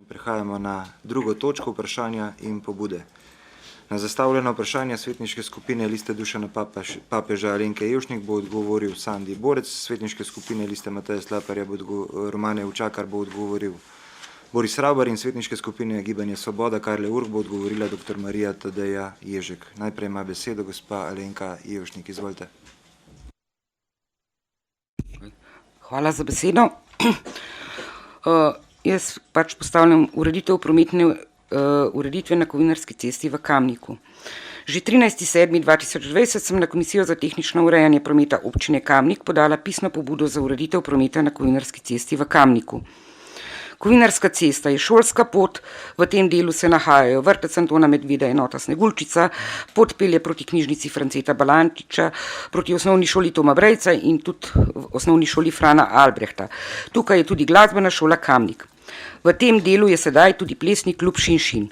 Prehajamo na drugo točko vprašanja in pobude. Na zastavljeno vprašanje svetniške skupine Liste Dušana Papeža Alenke Jevšnik bo odgovoril Sandi Borec, svetniške skupine Liste Mateja Slaparja Romane Učakar bo odgovoril Boris Ravbar in svetniške skupine Gibanje Svoboda Karle Urh bo odgovorila dr. Marija Tadeja Ježek. Najprej ima besedo gospa Alenka Jevšnik. Izvolite. Hvala za besedo. Jaz pač postavljam ureditev prometne ureditve na Kovinarski cesti v Kamniku. Že 13.7.2020 sem na Komisijo za tehnično urejanje prometa občine Kamnik podala pisno pobudo za ureditev prometa na Kovinarski cesti v Kamniku. Kovinarska cesta je šolska pot, v tem delu se nahajajo vrtec Antona Medveda, enota Sneguljčica, pot pelje proti knjižnici Franceta Balančiča, proti osnovni šoli Toma Brejca in tudi osnovni šoli Frana Albrehta. Tukaj je tudi glasbena šola Kamnik. V tem delu je sedaj tudi plesni klub Šinšin.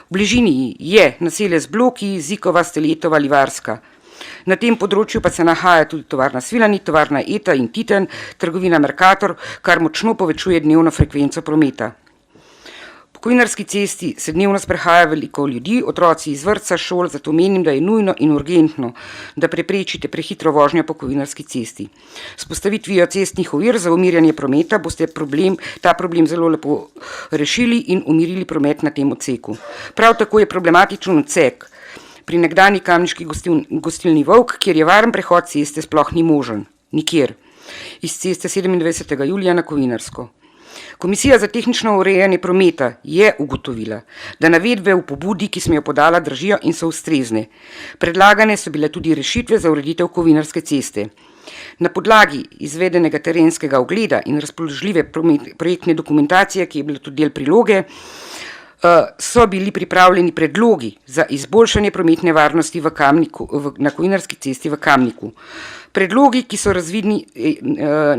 V bližini je naselje z bloki Zikova, Steletova, Livarska. Na tem področju pa se nahaja tudi tovarna Svilani, tovarna Eta in Titan, trgovina Mercator, kar močno povečuje dnevno frekvenco prometa. Po Kovinarski cesti se dnevno sprehaja veliko ljudi, otroci iz vrtca, šol, zato menim, da je nujno in urgentno, da preprečite prehitro vožnjo po Kovinarski cesti. S postavitvijo cestnih ovir za umirjanje prometa boste ta problem zelo lepo rešili in umirili promet na tem odseku. Prav tako je problematičen odsek pri nekdanji kamniški gostilni Volk, kjer je varen prehod ceste sploh ni možen, nikjer, iz ceste 27. julija na Kovinarsko. Komisija za tehnično urejanje prometa je ugotovila, da navedbe v pobudi, ki sem jo podala, držijo in so ustrezne. Predlagane so bile tudi rešitve za ureditev Kovinarske ceste. Na podlagi izvedenega terenskega ogleda in razpoložljive projektne dokumentacije, ki je bila tudi del priloge, so bili pripravljeni predlogi za izboljšanje prometne varnosti na Kovinarski cesti v Kamniku. Predlogi, ki so razvidni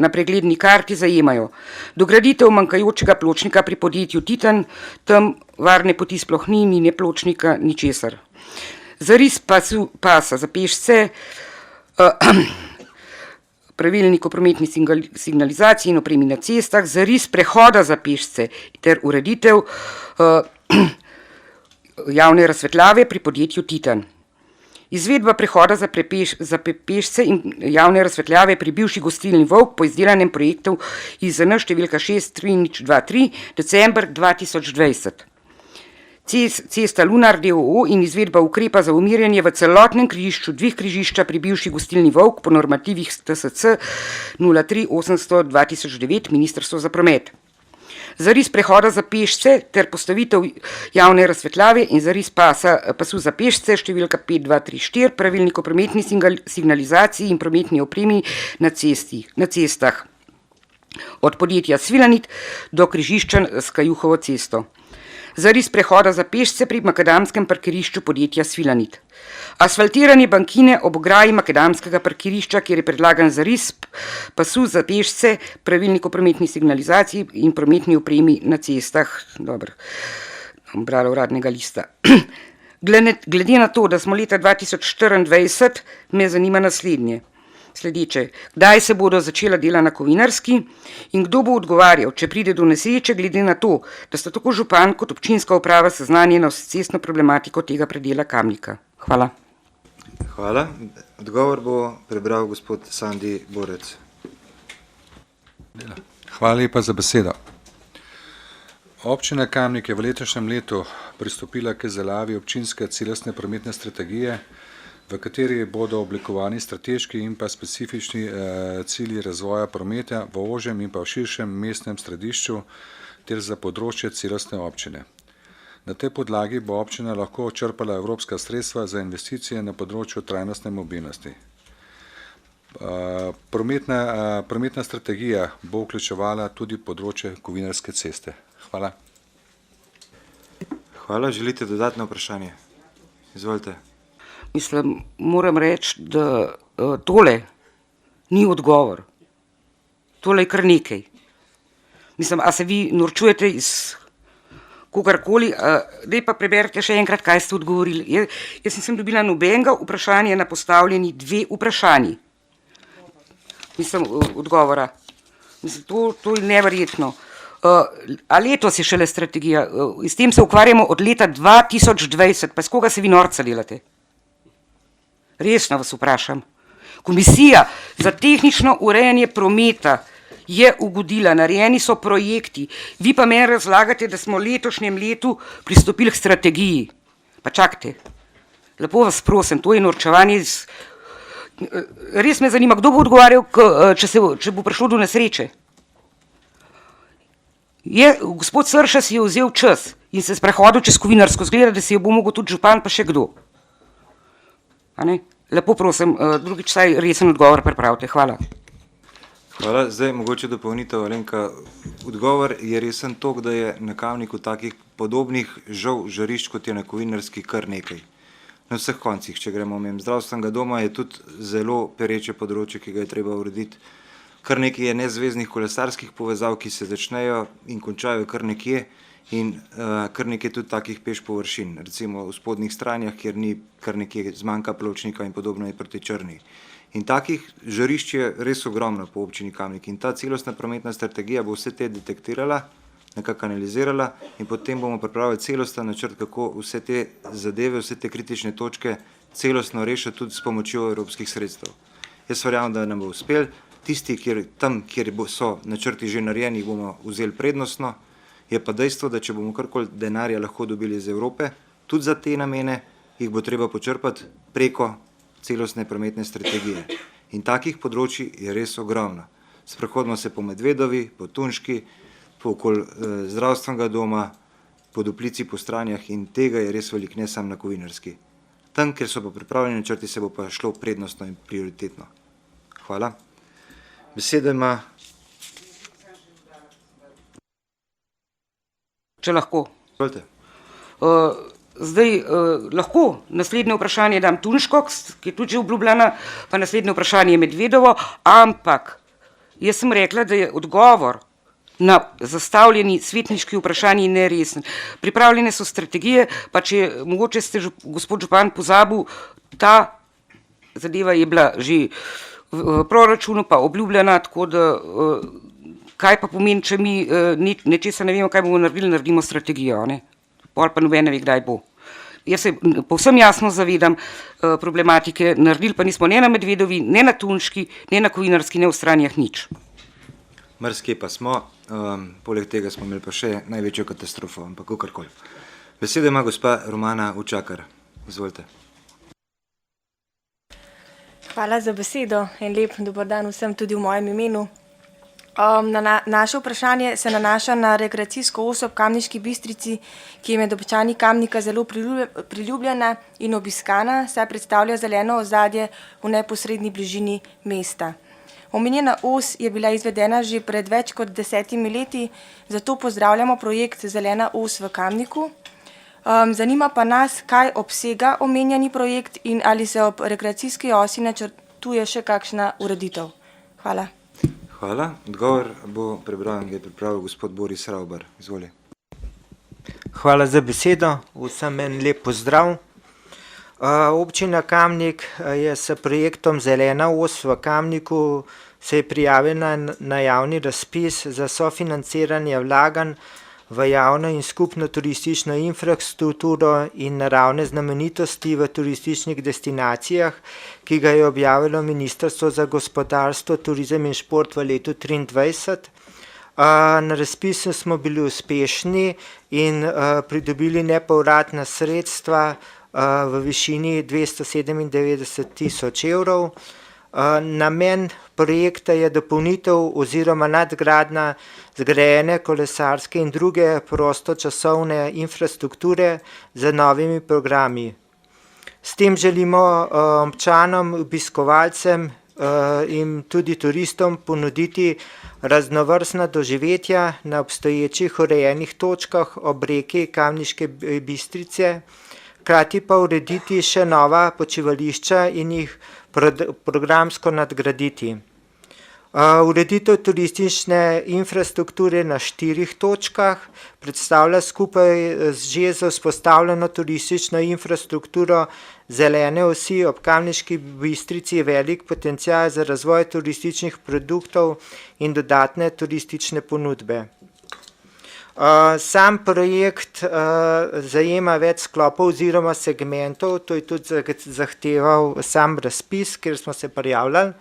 na pregledni karti, zajemajo dograditev manjkajočega pločnika pri podjetju Titan, tam varne poti sploh ni ne pločnika, ničesar. Zaris pasa za pešce, pravilnik o prometni signalizaciji in opremi na cestah, zaris prehoda za pešce ter ureditev javne razsvetljave pri podjetju Titan. Izvedba prehoda za pešce in javne razsvetljave pri bivši gostilni Volk po izdelanem projektu IZN številka 63023 december 2020. Cesta Lunar d.o.o. in izvedba ukrepa za umirjanje v celotnem križišču dveh križišča pri bivši gostilni Volk po normativih TSC 03-800-2009 Ministrstvo za promet. Zaris prehoda za pešce ter postavitev javne razsvetljave in zaris pasu za pešce številka 5234 pravilnik o prometni signalizaciji in prometni opremi na cestah od podjetja Svilanit do križišča s Kajuhovo cesto. Zaris prehoda za pešce pri makadamskem parkirišču podjetja Svilanit. Asfaltiranje bankine ob ograji makadamskega parkirišča, kjer je predlagan zaris pasu za pešce, pravilnik o prometni signalizaciji in prometni opremi na cestah. Dobro, brala uradnega lista. Glede na to, da smo leta 2024, me zanima sledeče. Kdaj se bodo začela dela na Kovinarski in kdo bo odgovarjal, če pride do nesreče, glede na to, da sta tako župan kot občinska uprava seznanjena s cestno problematiko tega predela Kamnika. Hvala. Hvala. Odgovor bo prebral gospod Sandi Borec. Hvala lepa za besedo. Občina Kamnik je v letošnjem letu pristopila k izdelavi občinske celostne prometne strategije, v kateri bodo oblikovani strateški in pa specifični cilji razvoja prometa v ožjem in pa v širšem mestnem središču ter za področje celostne občine. Na tej podlagi bo občina lahko črpala evropska sredstva za investicije na področju trajnostne mobilnosti. Prometna strategija bo vključevala tudi področje Kovinarske ceste. Hvala. Hvala. Želite dodatno vprašanje? Izvolite. Moram reči, da tole ni odgovor. Tole je kar nekaj. A se vi norčujete iz kogarkoli, daj pa preberite še enkrat, kaj ste odgovorili. Jaz nisem dobila nobenega vprašanja na postavljeni 2 vprašanji. Odgovora. To je neverjetno. A letos je šele strategija? S tem se ukvarjamo od leta 2020, pa s koga se vi norca delate? Resno vas vprašam. Komisija za tehnično urejanje prometa je ugodila, narejeni so projekti, vi pa meni razlagate, da smo v letošnjem letu pristopili k strategiji. Pa čakajte, lepo vas prosim, to je norčevanje iz... Res me zanima, kdo bo odgovarjal, če bo prišlo do nesreče. Gospod Srša si je vzel čas in se sprehodil čez Kovinarsko, zgleda, da si jo bo mogel tudi župan, pa še kdo. A ne? Lepo prosim, drugič saj resen odgovor pripravite. Hvala. Hvala. Zdaj mogoče dopolnitev, Alenka. Odgovor je resen tok, da je na Kamniku takih podobnih žarišč, kot je na Kovinarski, kar nekaj. Na vseh koncih, če gremo mimo zdravstvenega doma, je tudi zelo pereče področje, ki ga je treba urediti. Kar nekaj je nezveznih kolesarskih povezav, ki se začnejo in končajo kar nekje, in kar nekaj tudi takih peš površin, recimo v spodnjih stranjah, kjer ni kar nekje zmanjka pločnika in podobno je proti Črni. In takih žarišč je res ogromno po občini Kamnik in ta celostna prometna strategija bo vse te detektirala, nekako analizirala in potem bomo pripravili celosten načrt, kako vse te zadeve, vse te kritične točke celostno rešiti tudi s pomočjo evropskih sredstev. Jaz verjamem, da nam bo uspel, tisti, kjer so načrti že narejeni, bomo vzeli prednostno, je pa dejstvo, da če bomo karkoli denarja lahko dobili iz Evrope, tudi za te namene, jih bo treba počrpati preko celostne prometne strategije. In takih področji je res ogromno. Sprehodimo se po Medvedovi, po Tunški, po okoli zdravstvenega doma, po Duplici, po Stranjah in tega je res veliko, ne samo na Kovinarski. Tam, kjer so pa pripravljeni načrti, se bo pa šlo prednostno in prioritetno. Hvala. Besedo ima... Če lahko. Izvolite. Zdaj lahko naslednje vprašanje dam Tunško, ki je tudi že obljubljena, pa naslednje vprašanje Medvedovo, ampak jaz sem rekla, da je odgovor na zastavljeni svetniški vprašanji neresen. Pripravljene so strategije, pa če mogoče ste gospod župan pozabil, ta zadeva je bila že v proračunu pa obljubljena, tako da kaj pa pomeni, če mi nečesa ne vemo, kaj bomo naredili, naredimo strategijo, ne? Pol pa nobene ve, kdaj bo. Jaz se povsem jasno zavedam problematike, naredili pa nismo ne na Medvedovi, ne na Tunški, ne na Kovinarski, ne v Stranjah nič. Mrskje pa smo, poleg tega smo imeli pa še največjo katastrofo, ampak kakorkoli. Besedo ima gospa Romana Učakar. Izvolite. Hvala za besedo in lep dober dan vsem tudi v mojem imenu. Naše vprašanje se nanaša na rekreacijsko os ob Kamniški Bistrici, ki je med občani Kamnika zelo priljubljena in obiskana, saj predstavlja zeleno ozadje v neposredni bližini mesta. Omenjena os je bila izvedena že pred več kot 10 leti, zato pozdravljamo projekt Zelena os v Kamniku. Zanima pa nas, kaj obsega omenjeni projekt in ali se ob rekreacijski osi načrtuje še kakšna ureditev. Hvala. Hvala. Odgovor bo prebral in ga je pripravil gospod Boris Ravbar. Izvoli. Hvala za besedo. Vsem en lep pozdrav. Občina Kamnik je s projektom Zelena os v Kamniku se je prijavila na javni razpis za sofinanciranje vlaganj v javno in skupno turistično infrastrukturo in naravne znamenitosti v turističnih destinacijah, ki ga je objavilo Ministrstvo za gospodarstvo, turizem in šport v letu 2023. Na razpisu smo bili uspešni in pridobili nepovratna sredstva v višini 297 000 evrov. Namen projekta je dopolnitev oziroma nadgradnja zgrajene kolesarske in druge prostočasovne infrastrukture z novimi programi. S tem želimo občanom, obiskovalcem in tudi turistom ponuditi raznovrstna doživetja na obstoječih urejenih točkah ob reki Kamniške Bistrice, hkrati pa urediti še nova počivališča in jih programsko nadgraditi. Ureditev turistične infrastrukture na 4 točkah predstavlja skupaj že z vzpostavljeno turistično infrastrukturo zelene osi ob Kamniški Bistrici velik potencial za razvoj turističnih produktov in dodatne turistične ponudbe. Sam projekt zajema več sklopov oziroma segmentov, to je tudi zahteval sam razpis, kjer smo se prijavljali.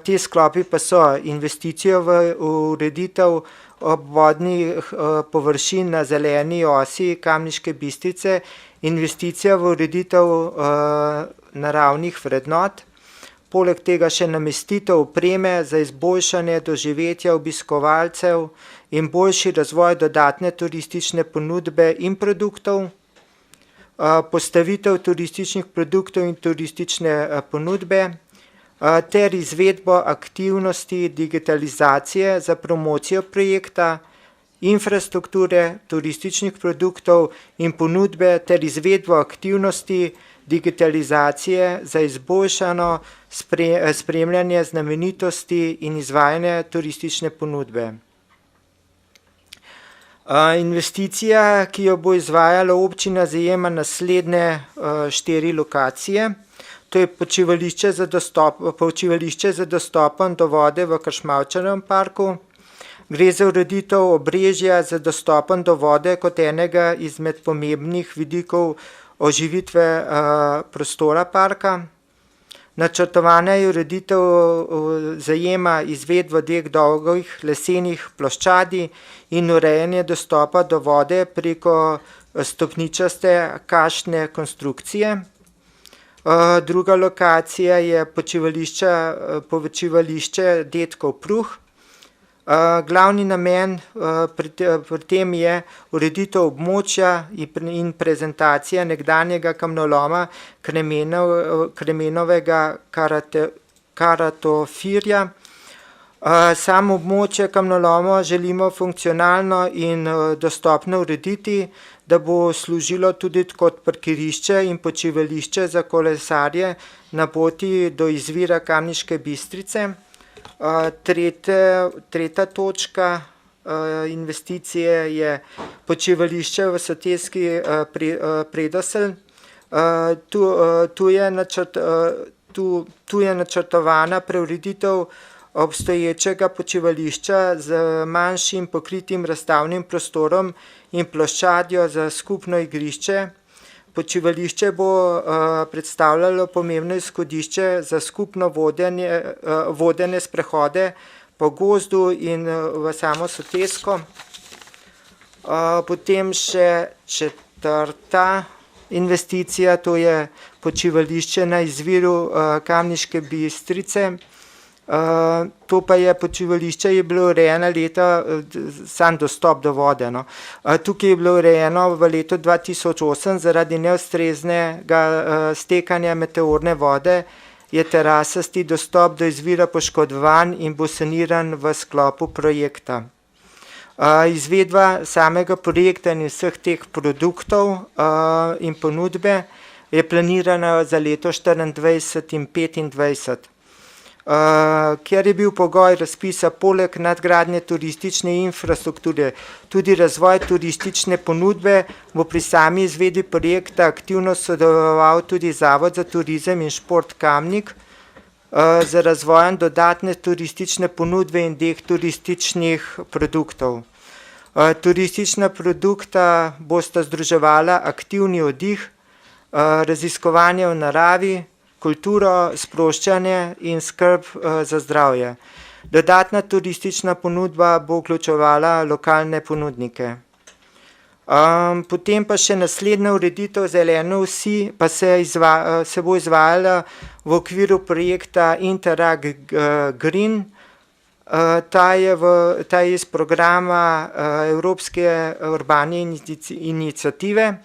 Ti sklopi pa so investicijo v ureditev obvodnih površin na zeleni osi Kamniške Bistrice, investicija v ureditev naravnih vrednot, poleg tega še namestitev opreme za izboljšanje doživetja obiskovalcev in boljši razvoj dodatne turistične ponudbe in produktov, postavitev turističnih produktov in turistične ponudbe, ter izvedbo aktivnosti digitalizacije za promocijo projekta, infrastrukture, turističnih produktov in ponudbe ter izvedbo aktivnosti digitalizacije za izboljšano spremljanje znamenitosti in izvajanje turistične ponudbe. Investicija, ki jo bo izvajala občina, zajema naslednje 4 lokacije. To je počivališče za dostopom do vode v Kršmavčevem parku. Gre za ureditev obrežja za dostopom do vode kot enega izmed pomembnih vidikov oživitve prostora parka. Načrtovana je ureditev zajema izvedbo 2 dolgih lesenih ploščadi in urejanje dostopa do vode preko stopničaste kašne konstrukcije. Druga lokacija je počivališče Dedkov Pruh. Glavni namen pri tem je ureditev območja in prezentacija nekdanjega kamnoloma Kremenovega karatofirja. Samo območje kamnoloma želimo funkcionalno in dostopno urediti, da bo služilo tudi kot parkirišče in počivališče za kolesarje na poti do izvira Kamniške Bistrice. Tretja točka investicije je počivališče v Soteski Predoselj. Tu je načrtovana preureditev obstoječega počivališča z manjšim pokritim razstavnim prostorom in ploščadjo za skupno igrišče. Počivališče bo predstavljalo pomembno izhodišče za skupno vodene sprehode po gozdu in v samo Sotesko. Potem še 4. investicija, to je počivališče na izviru Kamniške Bistrice. To pa je počivališče, je bilo urejeno leta, sam dostop do vode. No. Tukaj je bilo urejeno v letu 2008 zaradi neustreznega stekanja meteorne vode, je terasasti dostop do izvira poškodovan in bo saniran v sklopu projekta. Izvedba samega projekta in vseh teh produktov in ponudbe je planirana za leto 2024 in 2025. Ker je bil pogoj razpisa poleg nadgradnje turistične infrastrukture tudi razvoj turistične ponudbe, bo pri sami izvedbi projekta aktivno sodeloval tudi Zavod za turizem in šport Kamnik za razvojem dodatne turistične ponudbe in teh turističnih produktov. Turistična produkta bosta združevala aktivni oddih, raziskovanje v naravi, kulturo, sproščanje in skrb za zdravje. Dodatna turistična ponudba bo vključevala lokalne ponudnike. Potem pa še naslednja ureditev zelene osi pa se bo izvajala v okviru projekta Interreg Green. Ta je iz programa Evropske urbane iniciative.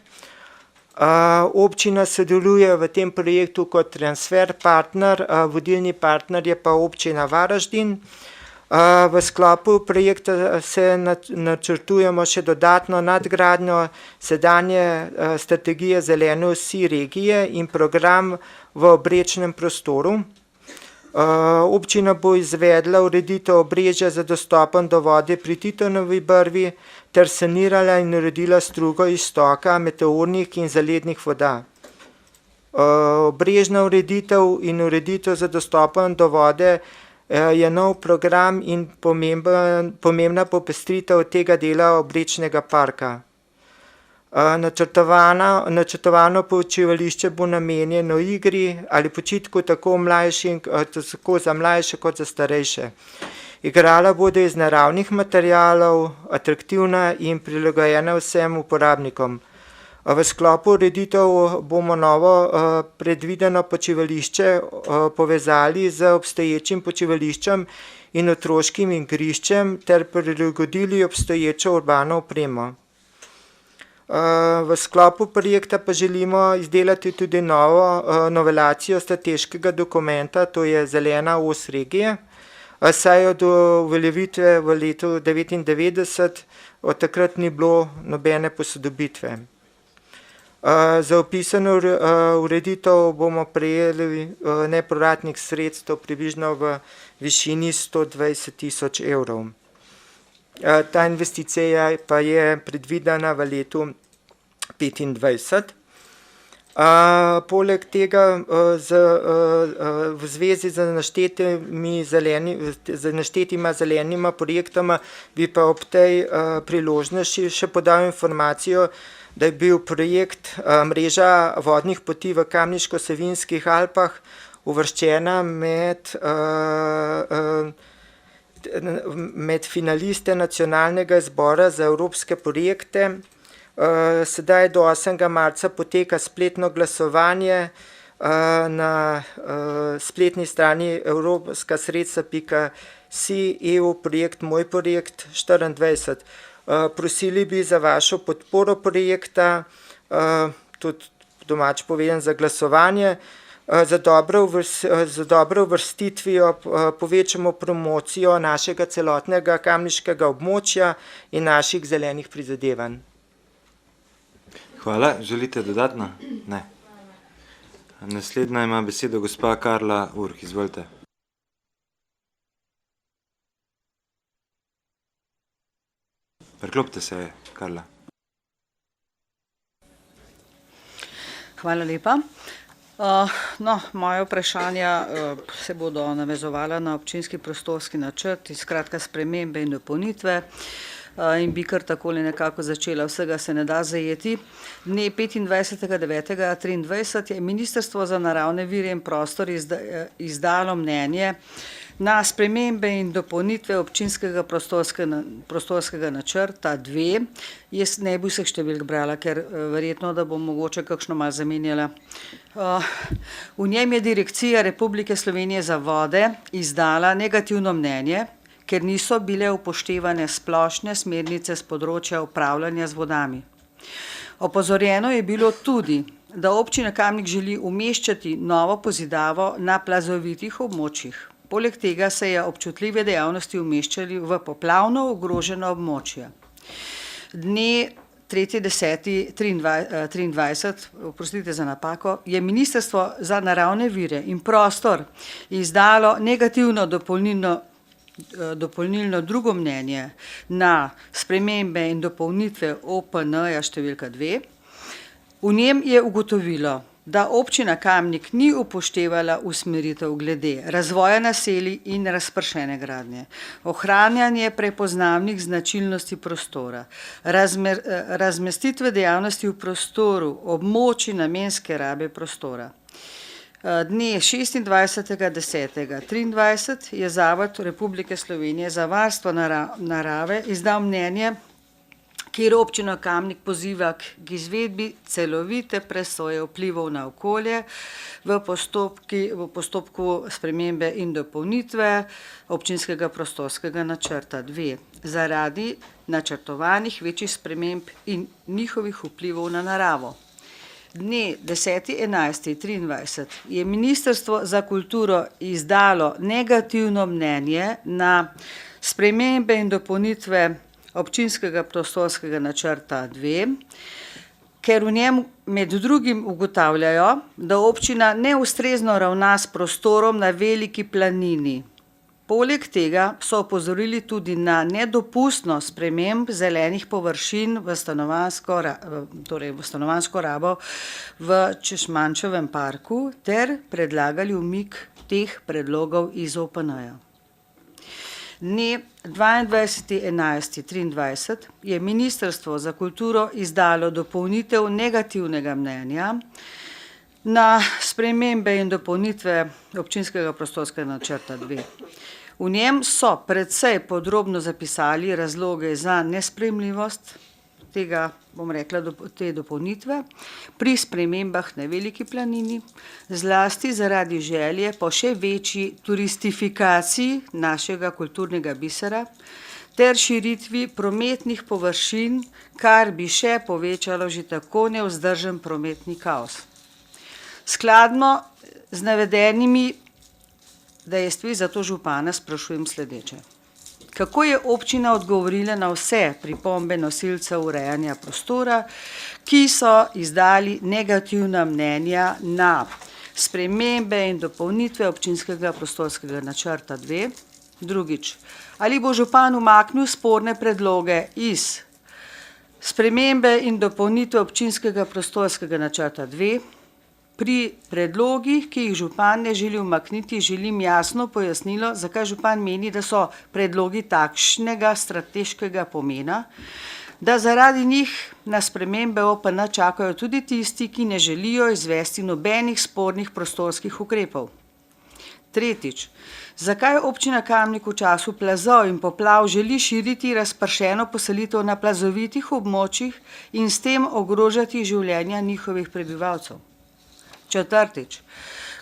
Občina sodeluje v tem projektu kot transfer partner, vodilni partner je pa občina Varaždin. V sklopu projekta se načrtujemo še dodatno nadgradnjo sedanje strategije zelene osi regije in program v obrečnem prostoru. Občina bo izvedla ureditev obrežja za dostopom do vode pri Titonovi brvi ter sanirala in uredila strugo iztoka meteornih in zalednih voda. Obrežna ureditev in ureditev za dostopom do vode je nov program in pomembna popestritev tega dela obrečnega parka. Načrtovano počivališče bo namenjeno igri ali počitku tako za mlajše kot za starejše. Igrala bodo iz naravnih materialov, atraktivna in prilagojena vsem uporabnikom. V sklopu ureditev bomo novo predvideno počivališče povezali z obstoječim počivališčem in otroškim igriščem ter prilagodili obstoječo urbano opremo. V sklopu projekta pa želimo izdelati tudi novelacijo strateškega dokumenta, to je zelena os regije, saj od uveljavitve v letu 1999 od takrat ni bilo nobene posodobitve. Za opisano ureditev bomo prejeli nepovratnih sredstev približno v višini 120 000 evrov. Ta investicija pa je predvidena v letu 2025. Poleg tega v zvezi z naštetima zelenima projektoma bi pa ob tej priložnosti še podal informacijo, da je bil projekt mreža vodnih poti v Kamniško-Savinjskih Alpah uvrščena med finaliste nacionalnega zbora za evropske projekte. Sedaj do 8. marca poteka spletno glasovanje na spletni strani evropskasredstva.si EU projekt Moj projekt 24. Prosili bi za vašo podporo projekta, tudi domač povedan za glasovanje, za dobro uvrstitvijo povečamo promocijo našega celotnega kamniškega območja in naših zelenih prizadevanj. Hvala. Želite dodatno? Ne. Naslednja ima besedo gospa Karla Urh. Izvolite. Priklopite se, Karla. Hvala lepa. Moje vprašanja se bodo navezovala na občinski prostorski načrt in skratka spremembe in dopolnitve. In bi kar takole nekako začela, vsega se ne da zajeti. Dne 25.9.2023 je Ministrstvo za naravne vire in prostor izdalo mnenje na spremembe in dopolnitve občinskega prostorskega načrta 2. Jaz ne bi vseh številk brala, ker verjetno, da bom mogoče kakšno malo zamenjala. V njem je Direkcija Republike Slovenije za vode izdala negativno mnenje, ker niso bile upoštevane splošne smernice z področja upravljanja z vodami. Opozorjeno je bilo tudi, da občina Kamnik želi umeščati novo pozidavo na plazovitih območjih. Poleg tega se je občutljive dejavnosti umeščali v poplavno ogroženo območje. Dne 3.10.2023, oprostite za napako, je Ministrstvo za naravne vire in prostor izdalo negativno dopolnilno drugo mnenje na spremembe in dopolnitve OPN-ja številka 2. V njem je ugotovilo, da občina Kamnik ni upoštevala usmeritev glede razvoja naselij in razpršene gradnje, ohranjanje prepoznavnih značilnosti prostora, razmestitve dejavnosti v prostoru, območij namenske rabe prostora. Dne 26.10.2023 je Zavod Republike Slovenije za varstvo narave izdal mnenje, kjer občino Kamnik poziva k izvedbi celovite presoje vplivov na okolje v postopku spremembe in dopolnitve občinskega prostorskega načrta 2 zaradi načrtovanih večjih sprememb in njihovih vplivov na naravo. Dne 10.11.2023 je Ministrstvo za kulturo izdalo negativno mnenje na spremembe in dopolnitve občinskega prostorskega načrta 2, ker v njem med drugim ugotavljajo, da občina neustrezno ravna s prostorom na Veliki planini. Poleg tega so opozorili tudi na nedopustno sprememb zelenih površin v stanovanjsko rabo v Češmančevem parku ter predlagali umik teh predlogov iz OPN-ja. Dne 22.11.23 je Ministrstvo za kulturo izdalo dopolnitev negativnega mnenja na spremembe in dopolnitve občinskega prostorskega načrta 2. V njem so precej podrobno zapisali razloge za nesprejemljivost tega, bom rekla, te dopolnitve pri spremembah na Veliki planini, zlasti zaradi želje po še večji turistifikaciji našega kulturnega bisera ter širitvi prometnih površin, kar bi še povečalo že tako nevzdržen prometni kaos. Skladno z navedenimi dejstvi zato župana sprašujem sledeče. Kako je občina odgovorila na vse pripombe nosilcev urejanja prostora, ki so izdali negativna mnenja na spremembe in dopolnitve občinskega prostorskega načrta 2? Drugič, ali bo župan umaknil sporne predloge iz spremembe in dopolnitve občinskega prostorskega načrta 2? Pri predlogih, ki jih župan ne želi umakniti, želim jasno pojasnilo, zakaj župan meni, da so predlogi takšnega strateškega pomena, da zaradi njih na spremembe OPN čakajo tudi tisti, ki ne želijo izvesti nobenih spornih prostorskih ukrepov. Tretjič, zakaj občina Kamnik v času plazov in poplav želi širiti razpršeno poselitev na plazovitih območjih in s tem ogrožati življenja njihovih prebivalcev? Četrtič,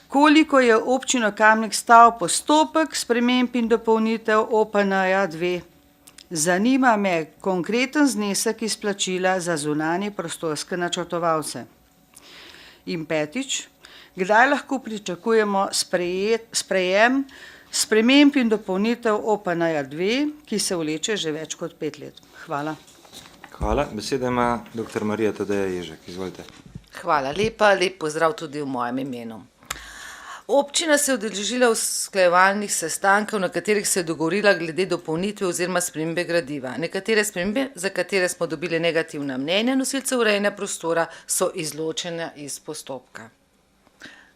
koliko je občino Kamnik stal postopek sprememb in dopolnitev OPN-ja 2? Zanima me konkreten znesek izplačila za zunanje prostorske načrtovalce. In petič, kdaj lahko pričakujemo sprejem sprememb in dopolnitev OPN-ja 2, ki se vleče že več kot 5 let? Hvala. Hvala. Beseda ima dr. Marija Tadeja Ježek. Izvolite. Hvala lepa, lep pozdrav tudi v mojem imenu. Občina se je udeležila usklajevalnih sestankov, na katerih se je dogovorila glede dopolnitve oziroma spremembe gradiva. Nekatere spremembe, za katere smo dobili negativna mnenja nosilcev urejanja prostora, so izločene iz postopka.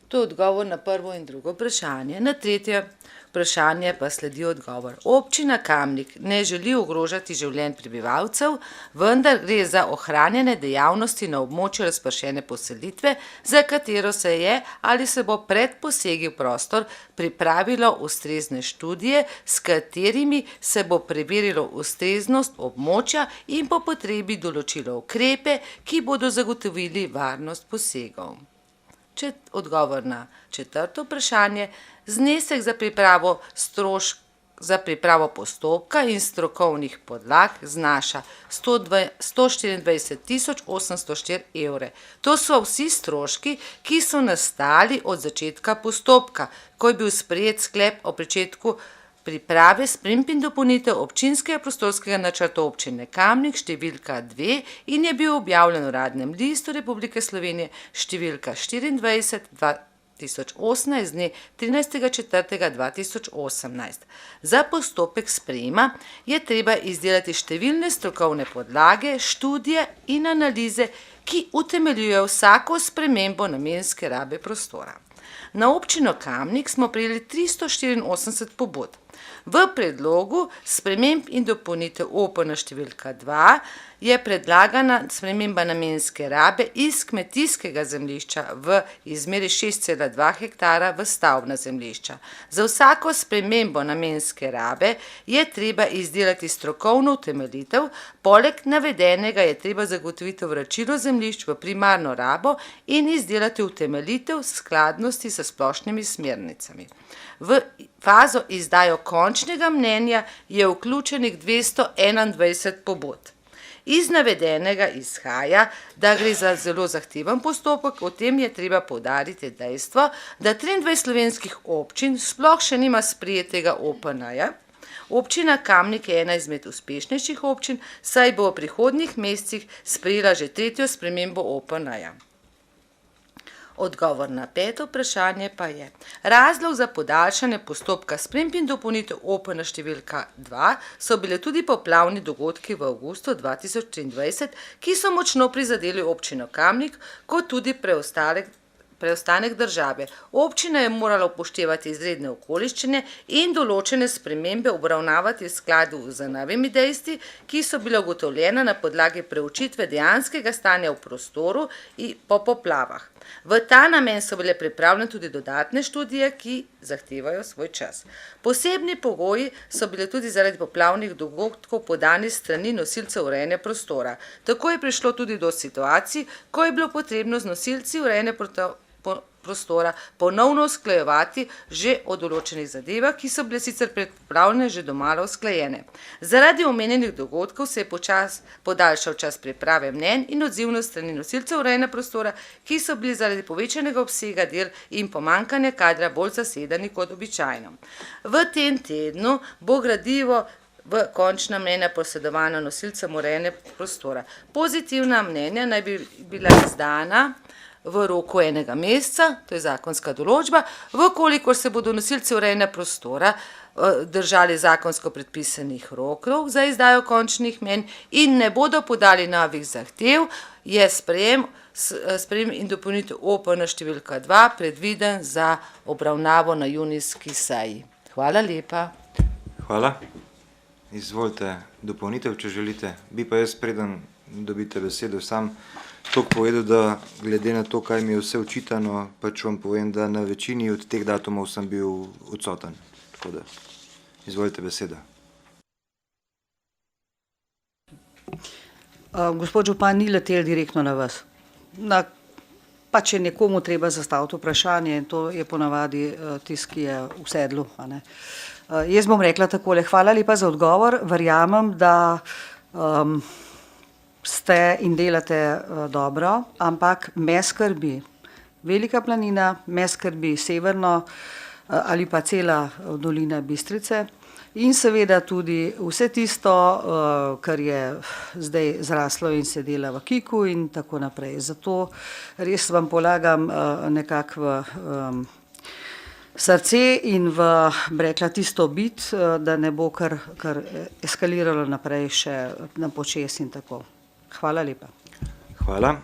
To je odgovor na prvo in drugo vprašanje. Na tretje vprašanje pa sledi odgovor. Občina Kamnik ne želi ogrožati življenj prebivalcev, vendar gre za ohranjene dejavnosti na območju razpršene poselitve, za katero se je ali se bo pred posegi v prostor pripravilo ustrezne študije, s katerimi se bo preverilo ustreznost območja in po potrebi določilo ukrepe, ki bodo zagotovili varnost posegov. Odgovor na četrto vprašanje. Znesek za pripravo postopka in strokovnih podlag znaša 124.804 evre. To so vsi stroški, ki so nastali od začetka postopka, ko je bil sprejet sklep o pričetku priprave sprememb in dopolnitev občinskega prostorskega načrta občine Kamnik številka 2 in je bil objavljen v Uradnem listu Republike Slovenije številka 24/2018 z dne 13.4.2018. Za postopek sprejema je treba izdelati številne strokovne podlage, študije in analize, ki utemeljujejo vsako spremembo namenske rabe prostora. Na občino Kamnik smo prejeli 384 pobud. V predlogu sprememb in dopolnitev OPN številka 2 je predlagana sprememba namenske rabe iz kmetijskega zemljišča v izmeri 6,2 hektara v stavbna zemljišča. Za vsako spremembo namenske rabe je treba izdelati strokovno utemeljitev, poleg navedenega je treba zagotoviti vračilo zemljišč v primarno rabo in izdelati utemeljitev skladnosti s splošnimi smernicami. V fazo izdajo končnega mnenja je vključenih 221 pobud. Iz navedenega izhaja, da gre za zelo zahteven postopek, o tem je treba poudariti dejstvo, da 23 slovenskih občin sploh še nima sprejetega OPN-ja. Občina Kamnik je ena izmed uspešnejših občin, saj bo v prihodnjih mesecih sprejela že 3. spremembo OPN-ja. Odgovor na 5. vprašanje pa je. Razlog za podaljšanje postopka sprememb in dopolnitev OPN številka 2 so bile tudi poplavni dogodki v avgustu 2023, ki so močno prizadeli občino Kamnik, kot tudi preostanek države. Občina je morala upoštevati izredne okoliščine in določene spremembe obravnavati v skladu z novimi dejstvi, ki so bile ugotovljene na podlagi preučitve dejanskega stanja v prostoru in po poplavah. V ta namen so bile pripravljene tudi dodatne študije, ki zahtevajo svoj čas. Posebni pogoji so bile tudi zaradi poplavnih dogodkov podani strani nosilcev urejanja prostora. Tako je prišlo tudi do situacij, ko je bilo potrebno z nosilci urejanja prostora ponovno usklajevati že o določenih zadevah, ki so bile sicer pripravljene že domala usklajene. Zaradi omenjenih dogodkov se je podaljšal čas priprave mnenj in odzivnost strani nosilcev urejanja prostora, ki so bili zaradi povečanega obsega del in pomanjkanja kadra bolj zasedeni kot običajno. V tem tednu bo gradivo v končna mnenja posredovana nosilcem urejanja prostora. Pozitivna mnenja naj bi bila izdana v roku 1 meseca, to je zakonska določba, vkolikor se bodo nosilci urejanja prostora držali zakonsko predpisanih rokov za izdajo končnih mnenj in ne bodo podali novih zahtev, je sprejem in dopolnitev OPN številka 2 predviden za obravnavo na junijski seji. Hvala lepa. Hvala. Izvolite dopolnitev, če želite. Bi pa jaz, preden dobite besedo, sam toliko povedal, da glede na to, kaj mi je vse očitano, pač vam povem, da na večini od teh datumov sem bil odsoten. Tako da, izvolite besedo. Gospod župan, ni letel direktno na vas. Pač je nekomu treba zastaviti vprašanje in to je ponavadi tisti, ki je v sedlu. Jaz bom rekla takole, hvala lepa za odgovor, verjamem, da ste in delate dobro, ampak me skrbi Velika planina, me skrbi severno ali pa cela dolina Bistrice in seveda tudi vse tisto, kar je zdaj zraslo in se dela v Kiku in tako naprej. Zato res vam polagam nekako v srce in v, rekla, tisto bit, da ne bo kar eskaliralo naprej še na počes in tako. Hvala lepa. Hvala.